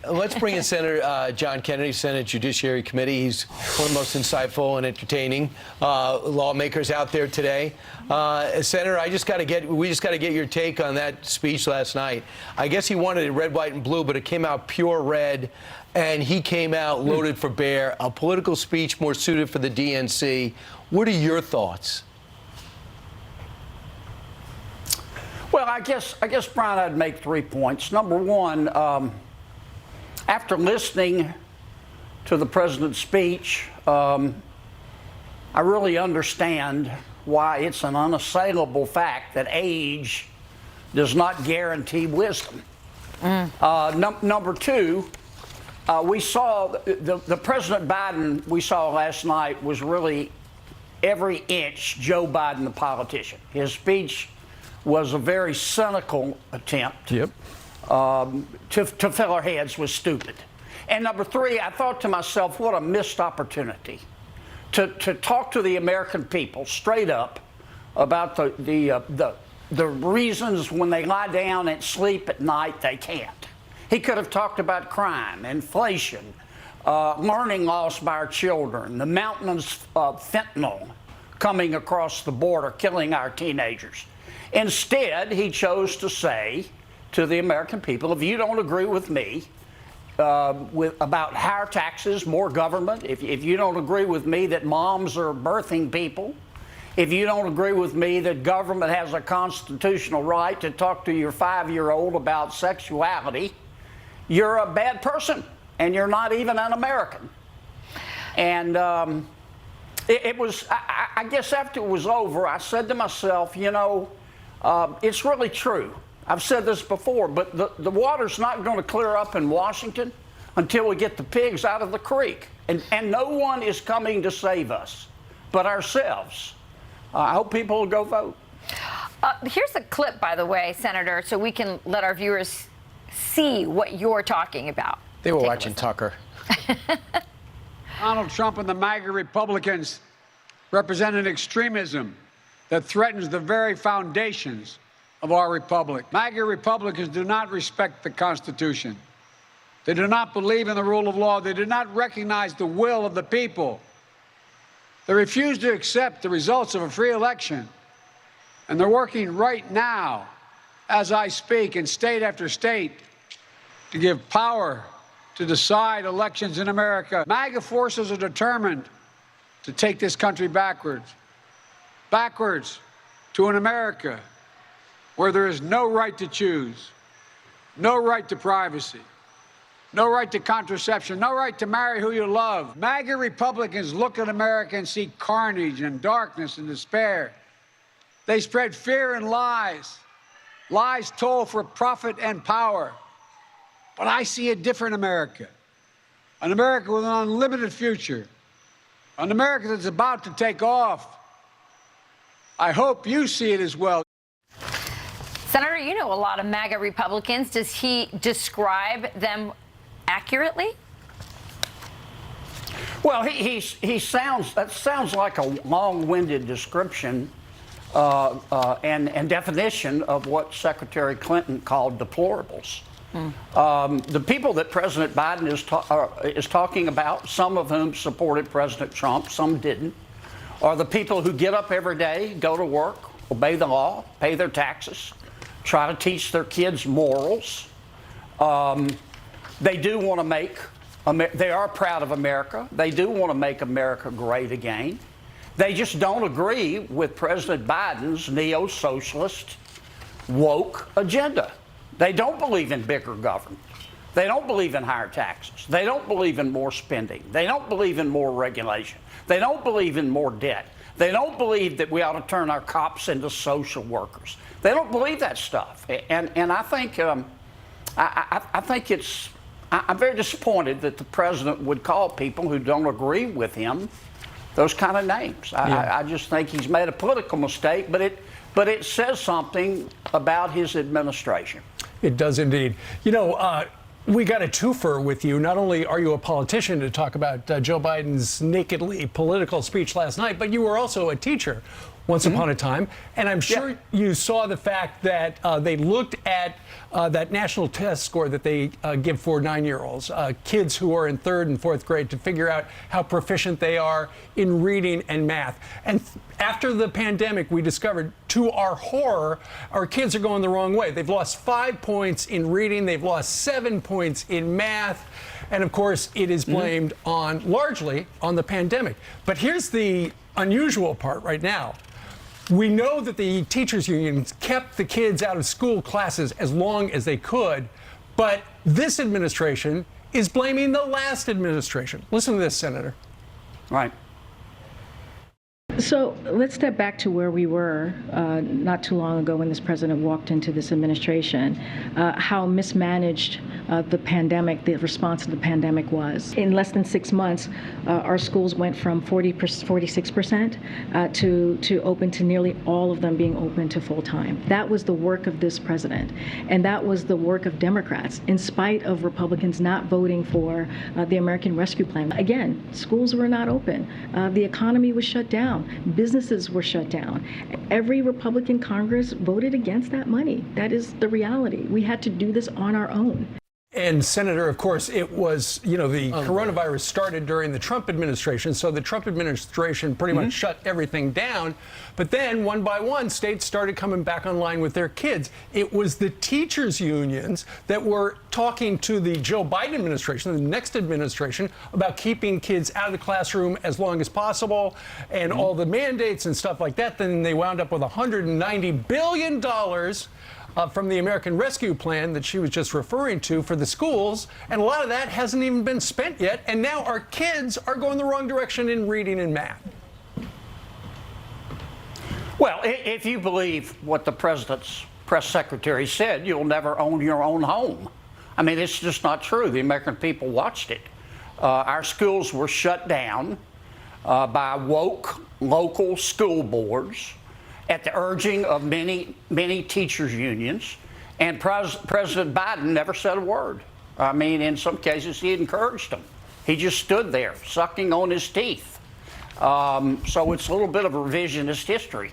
let's bring in Senator John Kennedy, Senate Judiciary Committee. He's one of the most insightful and entertaining lawmakers out there today. Senator, we just got to get your take on that speech last night. I guess he wanted it red, white, and blue, but it came out pure red, and he came out loaded for bear. A political speech more suited for the DNC. What are your thoughts? Well, I guess, Brian, I'd make 3 points. Number one, after listening to the president's speech, I really understand why it's an unassailable fact that age does not guarantee wisdom. Number two, we saw the President Biden we saw last night was really every inch Joe Biden, the politician. His speech was a very cynical attempt to fill our heads with stupid. And number three, I thought to myself, what a missed opportunity to talk to the American people straight up about the reasons when they lie down and sleep at night they can't. He could have talked about crime, inflation, learning loss by our children, the mountains of fentanyl coming across the border, killing our teenagers. Instead, he chose to say to the American people, if you don't agree with me about higher taxes, more government, if you don't agree with me that moms are birthing people, if you don't agree with me that government has a constitutional right to talk to your 5-year-old about sexuality, you're a bad person and you're not even an American. And it was, I guess after it was over, I said to myself, you know, it's really true. I've said this before, but the water's not going to clear up in Washington until we get the pigs out of the creek. And no one is coming to save us but ourselves. I hope people will go vote. Here's a clip, by the way, Senator, so we can let our viewers see what you're talking about. They were watching Tucker. Donald Trump and the MAGA Republicans represent an extremism that threatens the very foundations of our republic. MAGA Republicans do not respect the Constitution. They do not believe in the rule of law. They do not recognize the will of the people. They refuse to accept the results of a free election. And they're working right now, as I speak, in state after state, to give power to decide elections in America. MAGA forces are determined to take this country backwards to an America where there is no right to choose, no right to privacy, no right to contraception, no right to marry who you love. MAGA Republicans look at America and see carnage and darkness and despair. They spread fear and lies. Lies told for profit and power. But I see a different America, an America with an unlimited future, an America that's about to take off. I hope you see it as well. Senator, you know a lot of MAGA Republicans. Does he describe them accurately? Well, he sounds like a long-winded description and definition of what Secretary Clinton called deplorables. The people that President Biden is talking about, some of whom supported President Trump, some didn't, are the people who get up every day, go to work, obey the law, pay their taxes, try to teach their kids morals. They do want to make, they are proud of America. They do want to make America great again. They just don't agree with President Biden's neo-socialist woke agenda. They don't believe in bigger government. They don't believe in higher taxes. They don't believe in more spending. They don't believe in more regulation. They don't believe in more debt. They don't believe that we ought to turn our cops into social workers. They don't believe that stuff. And I think I think I'm very disappointed that the president would call people who don't agree with him those kind of names. I just think he's made a political mistake, but it says something about his administration. It does indeed. You know, we got a twofer with you. Not only are you a politician to talk about Joe Biden's nakedly political speech last night, but you were also a teacher. once upon a time. And I'm sure you saw the fact that they looked at that national test score that they give for 9-year-olds, kids who are in 3rd and 4th grade, to figure out how proficient they are in reading and math. And after the pandemic, we discovered, to our horror, our kids are going the wrong way. They've lost 5 points in reading, they've lost 7 points in math. And of course, it is blamed largely on the pandemic. But here's the unusual part right now. We know that the teachers' unions kept the kids out of school classes as long as they could, but this administration is blaming the last administration. Listen to this, Senator. Right. So let's step back to where we were not too long ago when this president walked into this administration, how mismanaged the pandemic, the response to the pandemic was. In less than 6 months, our schools went from 46% to open to nearly all of them being open to full time. That was the work of this president. And that was the work of Democrats, in spite of Republicans not voting for the American Rescue Plan. Again, schools were not open. The economy was shut down. Businesses were shut down. Every Republican Congress voted against that money. That is the reality. We had to do this on our own. And Senator, of course, it was, the coronavirus started during the Trump administration, so the Trump administration pretty much shut everything down. But then, one by one, states started coming back online with their kids. It was the teachers' unions that were talking to the Joe Biden administration, the next administration, about keeping kids out of the classroom as long as possible and all the mandates and stuff like that. Then they wound up with $190 billion from the American Rescue Plan that she was just referring to for the schools, and a lot of that hasn't even been spent yet, and now our kids are going the wrong direction in reading and math. Well, if you believe what the president's press secretary said, you'll never own your own home. I mean, it's just not true. The American people watched it. Our schools were shut down by woke local school boards at the urging of many teachers' unions, and President Biden never said a word. I mean, in some cases, he encouraged them. He just stood there, sucking on his teeth. So it's a little bit of revisionist history.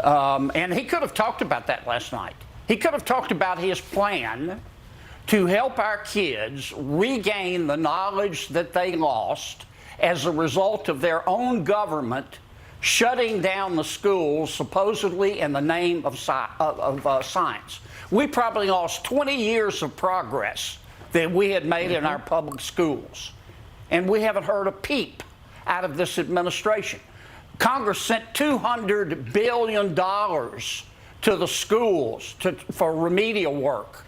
And he could have talked about that last night. He could have talked about his plan to help our kids regain the knowledge that they lost as a result of their own government shutting down the schools supposedly in the name of science. We probably lost 20 years of progress that we had made in our public schools. And we haven't heard a peep out of this administration. Congress sent $200 billion to the schools for remedial work.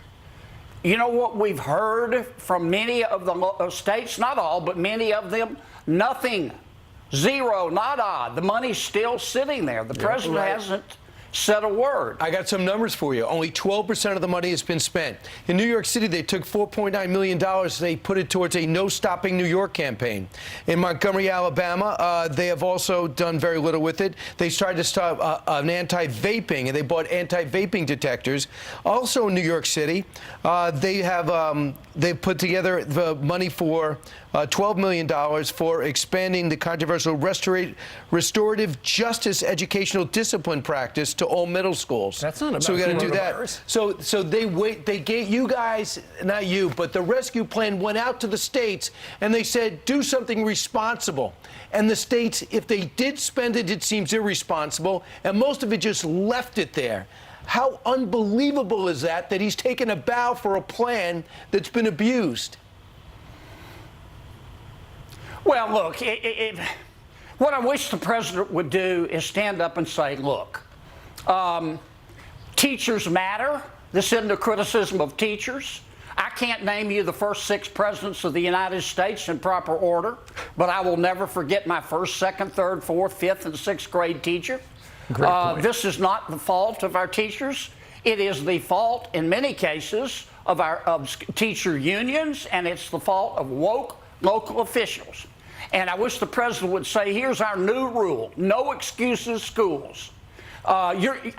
You know what we've heard from many of the states, not all, but many of them? Nothing. Zero, nada. The money's still sitting there. The president hasn't said a word. I got some numbers for you. Only 12% of the money has been spent. In New York City, they took $4.9 million. They put it towards a No Stopping New York campaign. In Montgomery, Alabama, they have also done very little with it. They started to stop an anti-vaping, and they bought anti-vaping detectors. Also in New York City, they put together the money for $12 million for expanding the controversial restorative justice educational discipline practice to all middle schools. That's not about so we got to do that. coronavirus. So they gave you guys, not you, but the rescue plan went out to the states and they said, do something responsible. And the states, if they did spend it, it seems irresponsible, and most of it just left it there. How unbelievable is that he's taken a bow for a plan that's been abused? Well, look, what I wish the president would do is stand up and say, look, teachers matter. This isn't a criticism of teachers. I can't name you the first 6 presidents of the United States in proper order, but I will never forget my first, second, third, fourth, fifth, and 6th grade teacher. This is not the fault of our teachers. It is the fault, in many cases, of teacher unions, and it's the fault of woke local officials. And I wish the president would say, here's our new rule: no excuses, schools. I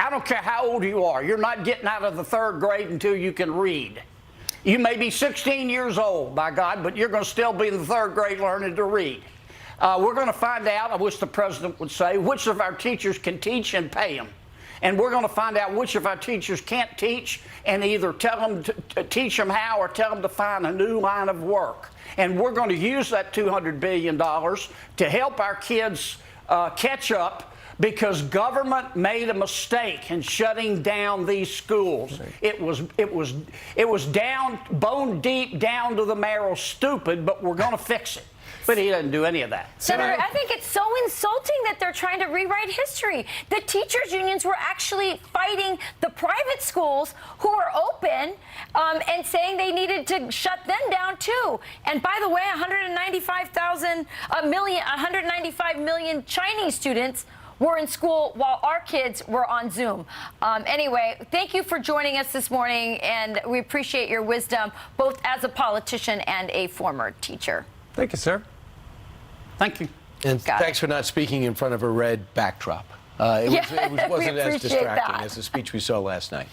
don't care how old you are. You're not getting out of the 3rd grade until you can read. You may be 16 years old, by God, but you're going to still be in the 3rd grade learning to read. We're going to find out, I wish the president would say, which of our teachers can teach and pay them. And we're going to find out which of our teachers can't teach and either tell them to teach them how or tell them to find a new line of work. And we're going to use that $200 billion to help our kids catch up, because government made a mistake in shutting down these schools. It was down, bone deep down to the marrow stupid, but we're going to fix it. But he doesn't do any of that. Senator, I think it's so insulting that they're trying to rewrite history. The teachers' unions were actually fighting the private schools who were open and saying they needed to shut them down too. And by the way, 195 million Chinese students were in school while our kids were on Zoom. Anyway, thank you for joining us this morning, and we appreciate your wisdom, both as a politician and a former teacher. Thank you, sir. Thank you. And Got thanks for not speaking in front of a red backdrop. It Yeah, we wasn't as appreciate distracting that. as the speech we saw last night.